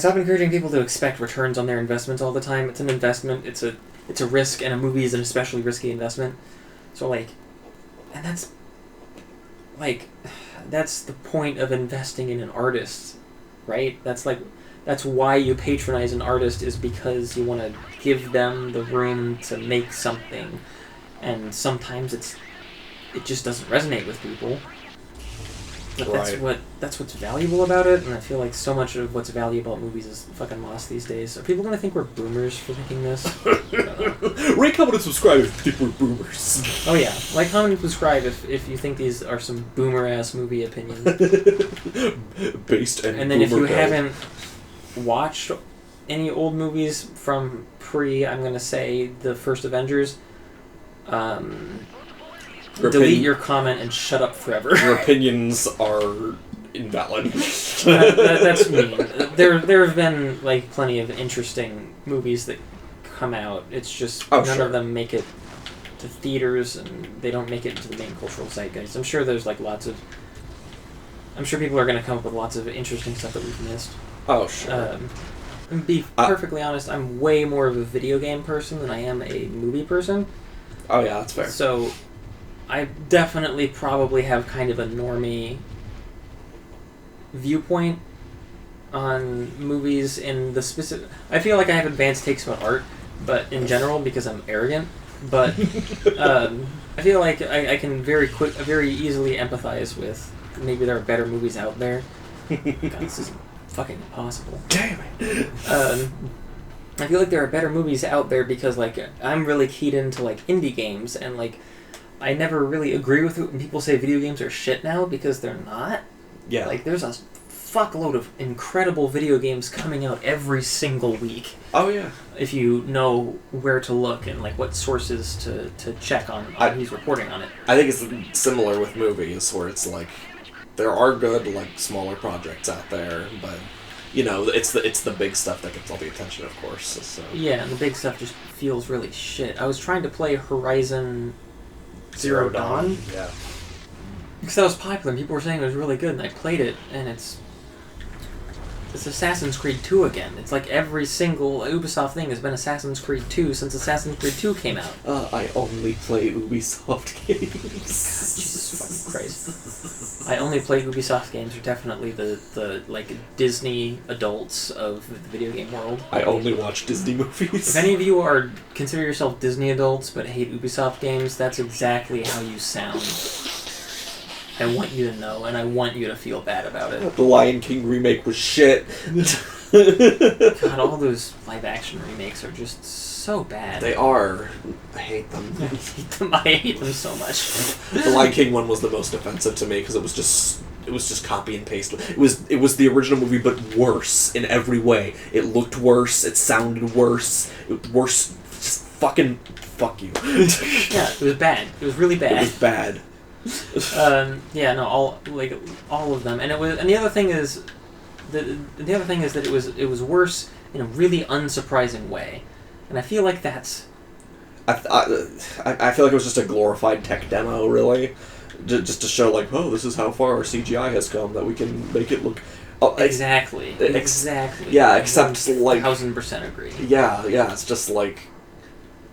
stop encouraging people to expect returns on their investments all the time. It's an investment. It's a risk, and a movie is an especially risky investment. So, like, and that's the point of investing in an artist, right? That's why you patronize an artist, is because you want to give them the room to make something, and sometimes it just doesn't resonate with people. But Right. that's what's valuable about it, and I feel like so much of what's valuable about movies is fucking lost these days. Are people gonna think we're boomers for thinking this? I don't know. Rate, comment, and subscribe if you think we're boomers. Oh yeah, like, comment, and subscribe if you think these are some boomer ass movie opinions. Based And then if you boomer hell. haven't watched any old movies from I'm gonna say the first Avengers, delete your comment and shut up forever. Your opinions are invalid. That's mean. There have been like plenty of interesting movies that come out. It's just none of them make it to theaters, and they don't make it into the main cultural zeitgeist. I'm sure there's like I'm sure people are going to come up with lots of interesting stuff that we've missed. Oh, sure. And be perfectly honest, I'm way more of a video game person than I am a movie person. Oh, yeah, that's fair. So I definitely probably have kind of a normie viewpoint on movies in the specific... I feel like I have advanced takes about art, but in general, because I'm arrogant. But I feel like I can very easily empathize with maybe there are better movies out there. God, this is fucking impossible. Damn it. I feel like there are better movies out there because, like, I'm really keyed into, like, indie games, and, like, I never really agree with it when people say video games are shit now, because they're not. Yeah. Like, there's a fuckload of incredible video games coming out every single week. Oh, yeah. If you know where to look and, like, what sources to check on who's reporting on it. I think it's similar with movies, where it's, like, there are good, like, smaller projects out there, but... You know, it's the big stuff that gets all the attention, of course. So. Yeah, and the big stuff just feels really shit. I was trying to play Horizon Zero Dawn. Yeah. Because that was popular, and people were saying it was really good, and I played it, and it's Assassin's Creed 2 again. It's like every single Ubisoft thing has been Assassin's Creed 2 since Assassin's Creed 2 came out. I only play Ubisoft games. Jesus fucking Christ. I only play Ubisoft games are definitely the like Disney adults of the video game world. I only watch Disney movies. If any of you consider yourself Disney adults but hate Ubisoft games, that's exactly how you sound. I want you to know, and I want you to feel bad about it. The Lion King remake was shit. God, all those live-action remakes are just so bad. They are. I hate them. I hate them so much. The Lion King one was the most offensive to me because it was just copy and paste. It was the original movie, but worse in every way. It looked worse. It sounded worse. It was worse. Just fucking fuck you. Yeah, it was bad. It was really bad. It was bad. Yeah, no, all of them, and the other thing is that it was worse in a really unsurprising way, and I feel like that's. I feel like it was just a glorified tech demo, really, just to show like, oh, this is how far our CGI has come that we can make it look. Oh, exactly. Yeah, except like 1000% agree. Yeah, it's just like.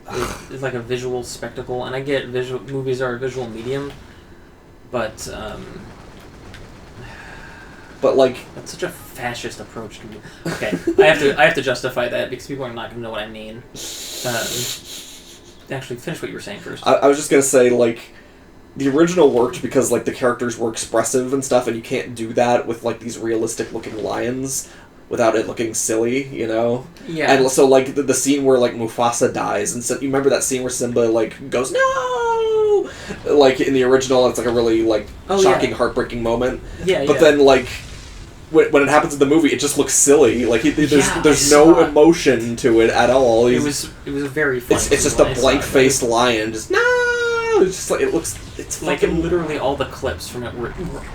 It's like a visual spectacle, and I get movies are a visual medium. But like that's such a fascist approach to me. Okay, I have to justify that because people are not going to know what I mean. Actually, finish what you were saying first. I was just gonna say, like, the original worked because like the characters were expressive and stuff, and you can't do that with like these realistic looking lions without it looking silly, you know? Yeah. And so like the scene where like Mufasa dies, and so you remember that scene where Simba like goes no, like in the original, it's like a really like shocking, heartbreaking moment. Yeah. But then like when it happens in the movie, it just looks silly. Like there's no emotion to it at all. It was very funny. It's just a blank faced lion, just no. It's just like it's like fucking literally all the clips from it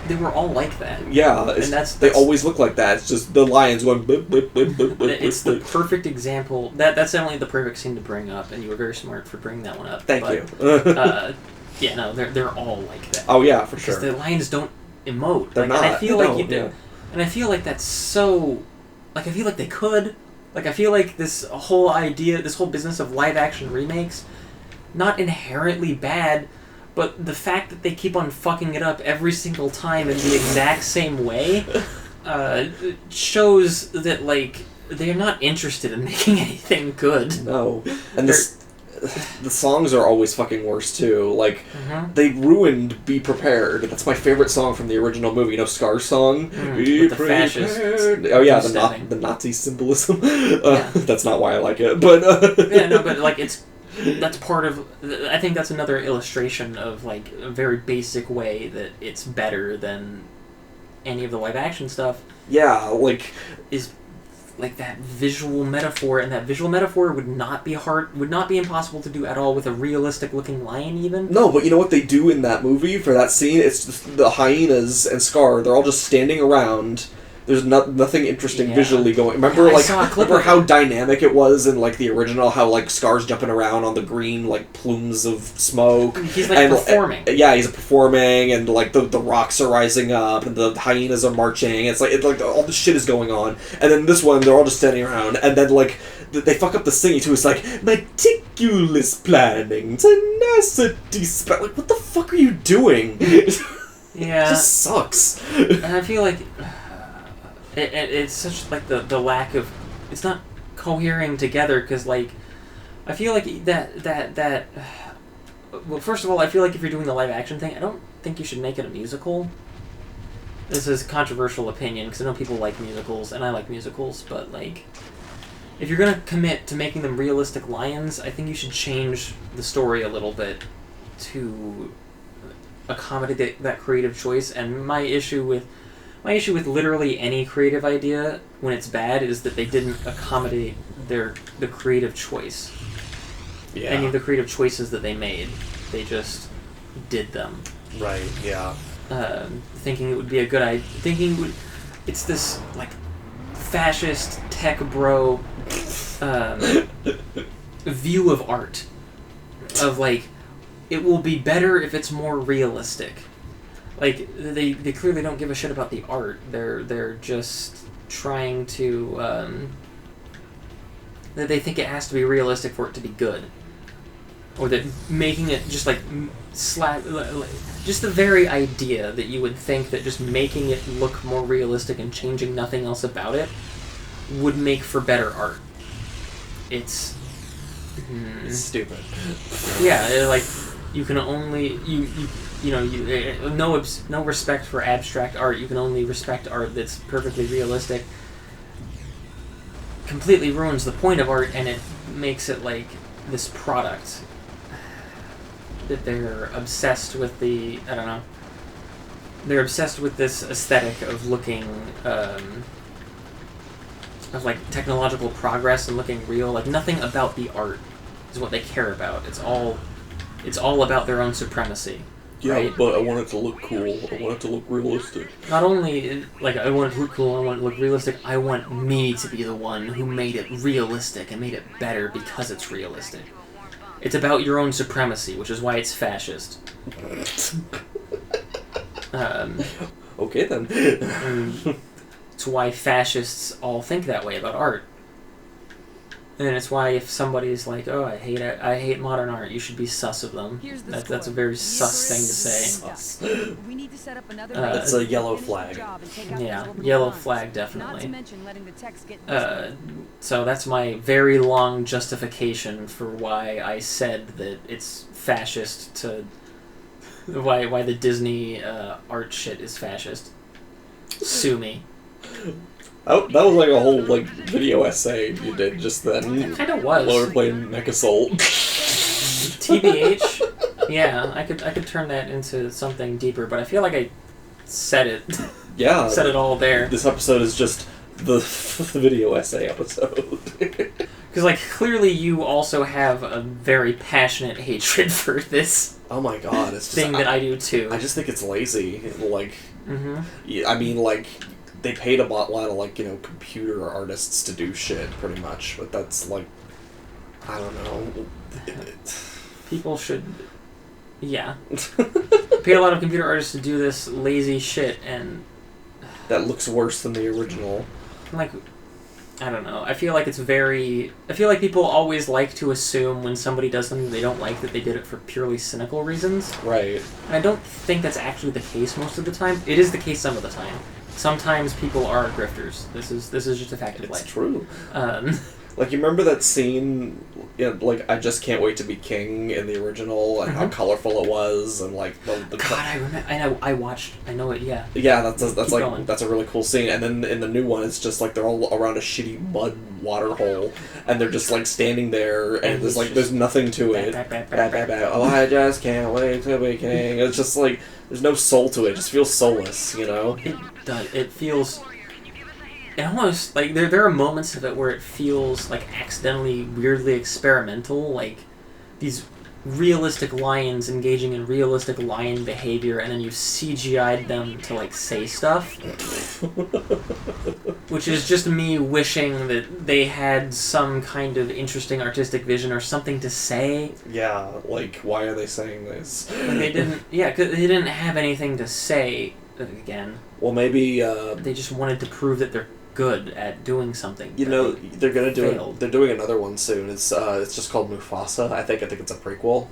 they were all like that. Yeah, and they always look like that. It's just the lions going blip blip blip blip blip. It's the perfect example. That's definitely the perfect scene to bring up, and you were very smart for bringing that one up. Thank you. Yeah, no, they're all like that. Oh yeah, for sure. Because the lions don't emote. They're not. And I feel like and I feel like that's so like, I feel like they could. Like, I feel like this whole business of live-action remakes, not inherently bad, but the fact that they keep on fucking it up every single time in the exact same way shows that, like, they're not interested in making anything good. No. And the songs are always fucking worse, too. Like, they ruined Be Prepared. That's my favorite song from the original movie. You know, Scar's song? Be with the fascist. Oh, yeah, the Nazi symbolism. That's not why I like it, but... Yeah, no, but, like, that's part of... I think that's another illustration of, like, a very basic way that it's better than any of the live-action stuff. Yeah, like... Is... like that visual metaphor, and that visual metaphor would not be impossible to do at all with a realistic looking lion even. No, but you know what they do in that movie for that scene? It's just the hyenas and Scar, they're all just standing around. There's nothing interesting visually going. Remember how dynamic it was in like the original, how like Scar's jumping around on the green like plumes of smoke. He's like performing. He's performing, and like the rocks are rising up, and the hyenas are marching. It's like all this shit is going on, and then this one they're all just standing around, and then like they fuck up the singing too. It's like meticulous planning, tenacity, like what the fuck are you doing? Yeah, it just sucks. And I feel like. It's such like the lack of, it's not cohering together, because like I feel like that well, first of all, I feel like if you're doing the live action thing, I don't think you should make it a musical. This is a controversial opinion because I know people like musicals and I like musicals, but like if you're gonna commit to making them realistic lions, I think you should change the story a little bit to accommodate that creative choice. And my issue with literally any creative idea when it's bad is that they didn't accommodate the creative choice. Yeah. Any of the creative choices that they made, they just did them. Right. Yeah. Thinking it would be a good idea. It's this like fascist tech bro view of art. Of like, it will be better if it's more realistic. Like, they clearly don't give a shit about the art. They're just trying to, they think it has to be realistic for it to be good. Or that making it just, like, just the very idea that you would think that just making it look more realistic and changing nothing else about it would make for better art. It's stupid. Yeah, like, you can only... no respect for abstract art. You can only respect art that's perfectly realistic. Completely ruins the point of art, and it makes it like this product that they're obsessed with the... I don't know. They're obsessed with this aesthetic of looking... of like technological progress and looking real. Like nothing about the art is what they care about. It's all about their own supremacy. Yeah, right? But I want it to look cool. I want it to look realistic. Not only, like, I want it to look cool, I want it to look realistic, I want me to be the one who made it realistic and made it better because it's realistic. It's about your own supremacy, which is why it's fascist. Okay, then. It's why fascists all think that way about art. And it's why if somebody's like, "Oh, I hate modern art," you should be sus of them. That's a very sus thing to say. We need to set up another it's a yellow flag. Yeah, yellow flag definitely. So that's my very long justification for why I said that it's fascist to why the Disney art shit is fascist. Sue me. Oh, that was like a whole like video essay you did just then. It kind of was. While we were playing MechAssault. TBH. Yeah, I could turn that into something deeper, but I feel like I said it. Yeah. Said it all there. This episode is just the video essay episode. Because like clearly you also have a very passionate hatred for this. Oh my god, it's just, thing that I do too. I just think it's lazy. Like, mm-hmm. I mean, like. They paid a lot of, like, computer artists to do shit, pretty much. But that's, like, I don't know. People should... Yeah. Paid a lot of computer artists to do this lazy shit, and... That looks worse than the original. Like, I don't know. I feel like people always like to assume when somebody does something they don't like that they did it for purely cynical reasons. Right. And I don't think that's actually the case most of the time. It is the case some of the time. Sometimes people are grifters. This is just a fact of life. It's true. Like, you remember that scene, like, I Just Can't Wait to Be King in the original, and how colorful it was, and, like, the God, I remember. I know it, yeah. Yeah, that's going. that's a really cool scene. And then in the new one, it's just, like, they're all around a shitty mud water hole, and they're just, like, standing there, and there's nothing to it. Oh, I just can't wait to be king. It's just, like, there's no soul to it. It just feels soulless, you know? It does. It feels... It almost, like, there are moments of it where it feels, like, accidentally, weirdly experimental, like, these realistic lions engaging in realistic lion behavior, and then you CGI'd them to, like, say stuff. Which is just me wishing that they had some kind of interesting artistic vision or something to say. Yeah, like, why are they saying this? Like, they didn't, yeah, 'cause they didn't have anything to say, again. Well, maybe, they just wanted to prove that they're good at doing something. You know, they're gonna do it. They're doing another one soon. It's just called Mufasa. I think it's a prequel.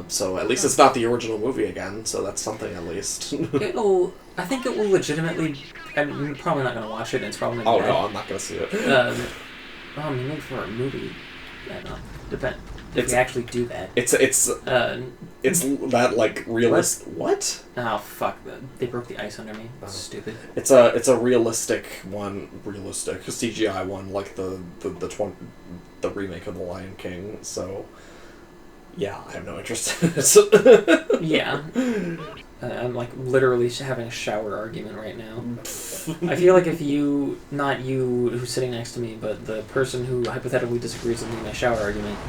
So at least it's not the original movie again. So that's something at least. I think it will legitimately. I'm probably not gonna watch it. And it's probably. Oh no, I'm not gonna see it. I mean, maybe for a movie. I don't know. Depend. If we actually do that. It's that, like, realist. What? Oh fuck! They broke the ice under me. That's stupid. It's a realistic CGI one, like the remake of The Lion King. So, yeah, I have no interest in it. Yeah. I'm, like, literally having a shower argument right now. I feel like if you, not you who's sitting next to me, but the person who hypothetically disagrees with me in my shower argument,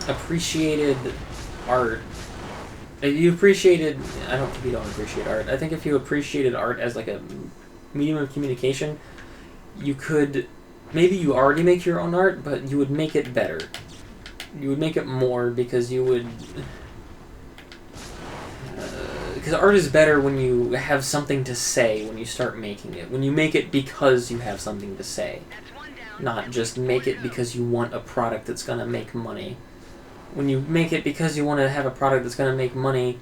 appreciated art. If you appreciated... I don't think you don't appreciate art. I think if you appreciated art as, like, a medium of communication, you could... Maybe you already make your own art, but you would make it better. You would make it more because you would... Because art is better when you have something to say when you start making it. When you make it because you have something to say. Not just make it because you want a product that's going to make money. When you make it because you want to have a product that's going to make money,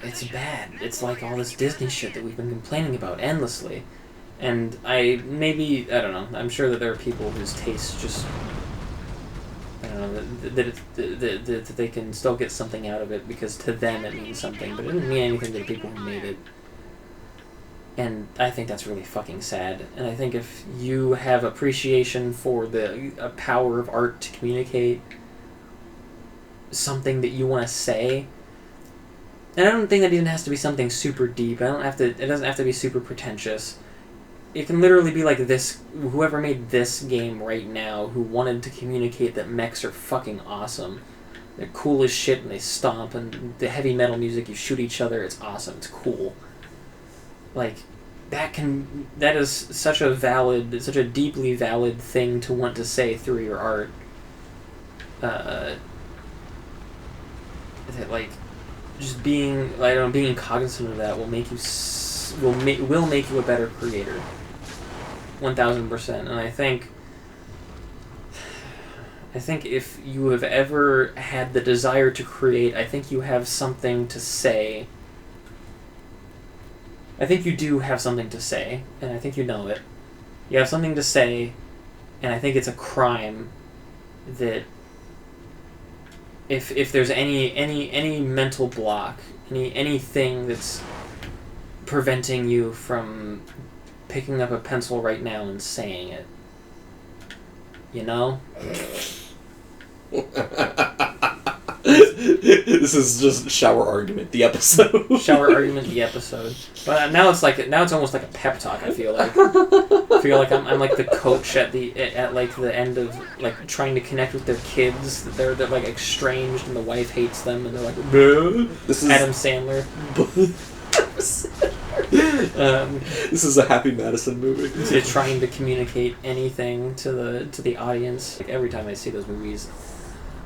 it's bad. It's like all this Disney shit that we've been complaining about endlessly. And I don't know, I'm sure that there are people whose tastes just... I don't know, that they can still get something out of it because to them it means something, but it didn't mean anything to the people who made it. And I think that's really fucking sad. And I think if you have appreciation for the power of art to communicate something that you want to say, and I don't think that even has to be something super deep. It doesn't have to be super pretentious. It can literally be like this, whoever made this game right now, who wanted to communicate that mechs are fucking awesome. They're cool as shit and they stomp, and the heavy metal music, you shoot each other, it's awesome, it's cool. Like, that is such a deeply valid thing to want to say through your art. That, like, just being cognizant of that will make you will make you a better creator. 1000%. And I think if you have ever had the desire to create, I think you have something to say. I think you do have something to say, and I think you know it. You have something to say, and I think it's a crime that if there's any mental block, anything that's preventing you from picking up a pencil right now and saying it. You know? This is just Shower Argument, the episode. Shower Argument, the episode. But now it's almost like a pep talk, I feel like. I feel like I'm like the coach at the end of, like, trying to connect with their kids. They're like estranged and the wife hates them and they're like, this is Adam Sandler. This is a Happy Madison movie. They're trying to communicate anything to the audience. Like, every time I see those movies,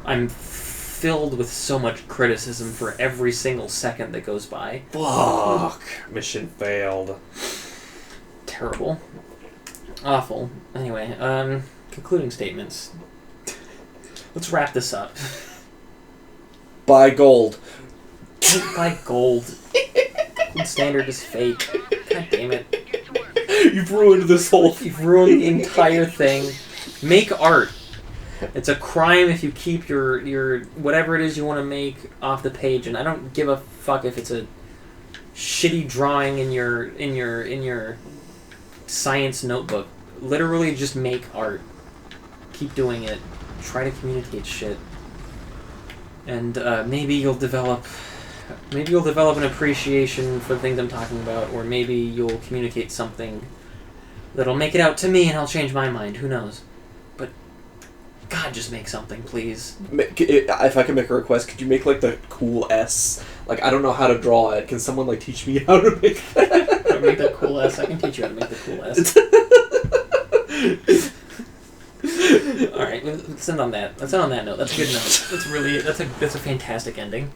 I'm filled with so much criticism for every single second that goes by. Fuck. Mission failed. terrible. Awful. Anyway, concluding statements. Let's wrap this up. Buy gold. Don't buy gold. Gold standard is fake. God damn it. You've ruined this whole thing. You've ruined the entire thing. Make art. It's a crime if you keep your whatever it is you want to make off the page, and I don't give a fuck if it's a shitty drawing in your science notebook. Literally just make art. Keep doing it. Try to communicate shit. And maybe you'll develop an appreciation for the things I'm talking about, or maybe you'll communicate something that'll make it out to me and I'll change my mind. Who knows? But God, just make something, please. If I could make a request, could you make like the cool S? Like, I don't know how to draw it. Can someone like teach me how to make that? How to make that cool S? I can teach you how to make the cool S. All right, let's end on that. Let's end on that note. That's a good note. That's a fantastic ending.